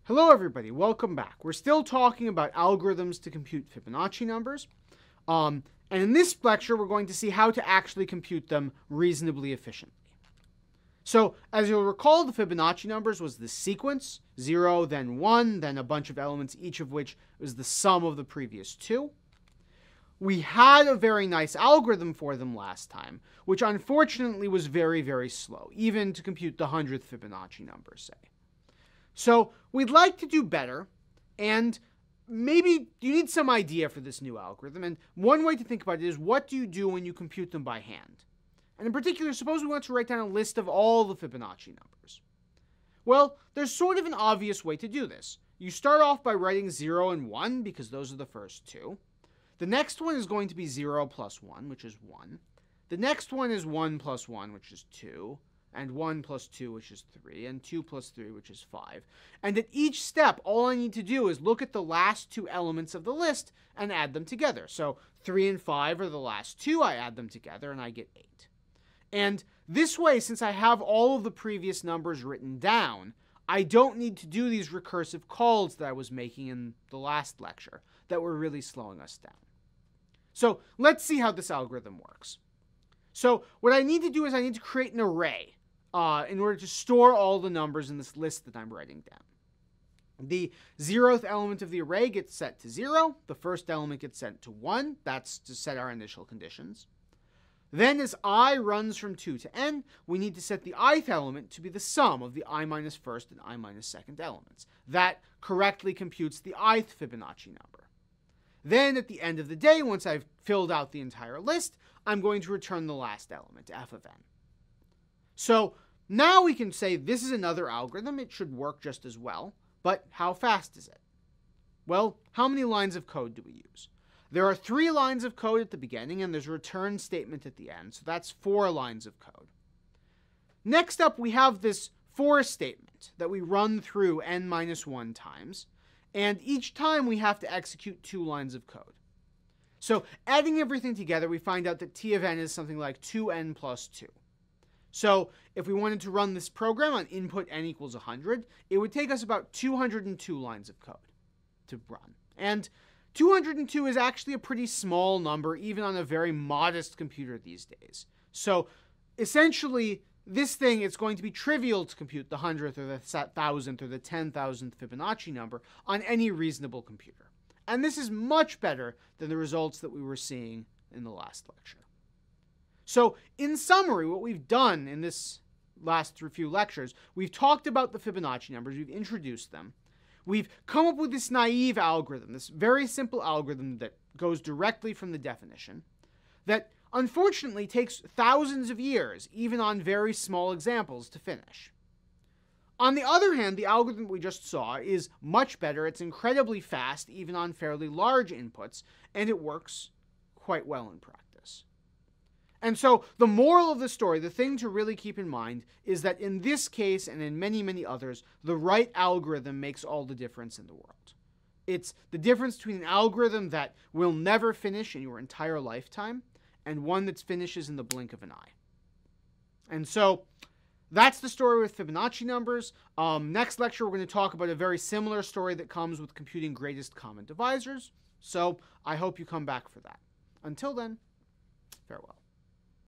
Hello everybody, welcome back. We're still talking about algorithms to compute Fibonacci numbers. And in this lecture, we're going to see how to actually compute them reasonably efficiently. So, as you'll recall, the Fibonacci numbers was the sequence, 0, then 1, then a bunch of elements, each of which was the sum of the previous two. We had a very nice algorithm for them last time, which unfortunately was very, very slow, even to compute the 100th Fibonacci number, say. So we'd like to do better, and maybe you need some idea for this new algorithm. And one way to think about it is, what do you do when you compute them by hand? And in particular, suppose we want to write down a list of all the Fibonacci numbers. Well, there's sort of an obvious way to do this. You start off by writing 0 and 1, because those are the first two. The next one is going to be 0 plus 1, which is 1. The next one is 1 plus 1, which is 2. And 1 plus 2, which is 3, and 2 plus 3, which is 5. And at each step, all I need to do is look at the last two elements of the list and add them together. So 3 and 5 are the last two, I add them together, and I get 8. And this way, since I have all of the previous numbers written down, I don't need to do these recursive calls that I was making in the last lecture that were really slowing us down. So let's see how this algorithm works. So what I need to do is I need to create an array in order to store all the numbers in this list that I'm writing down. The 0th element of the array gets set to 0. The first element gets set to 1. That's to set our initial conditions. Then as I runs from 2 to n, we need to set the ith element to be the sum of the I minus first and I minus second elements. That correctly computes the ith Fibonacci number. Then at the end of the day, once I've filled out the entire list, I'm going to return the last element, f of n. So now we can say this is another algorithm. It should work just as well. But how fast is it? Well, how many lines of code do we use? There are 3 lines of code at the beginning, and there's a return statement at the end. So that's 4 lines of code. Next up, we have this for statement that we run through n minus 1 times. And each time we have to execute 2 lines of code. So adding everything together, we find out that t of n is something like 2n plus 2. So if we wanted to run this program on input n equals 100, it would take us about 202 lines of code to run. And 202 is actually a pretty small number, even on a very modest computer these days. So essentially, this thing is going to be trivial to compute the 100th or the 1000th or the 10,000th Fibonacci number on any reasonable computer. And this is much better than the results that we were seeing in the last lecture. So in summary, what we've done in this last few lectures, we've talked about the Fibonacci numbers, we've introduced them. We've come up with this naive algorithm, this very simple algorithm that goes directly from the definition, that unfortunately takes thousands of years, even on very small examples, to finish. On the other hand, the algorithm we just saw is much better. It's incredibly fast, even on fairly large inputs, and it works quite well in practice. And so the moral of the story, the thing to really keep in mind, is that in this case and in many, many others, the right algorithm makes all the difference in the world. It's the difference between an algorithm that will never finish in your entire lifetime and one that finishes in the blink of an eye. And so that's the story with Fibonacci numbers. Next lecture, we're going to talk about a very similar story that comes with computing greatest common divisors. So I hope you come back for that. Until then, farewell.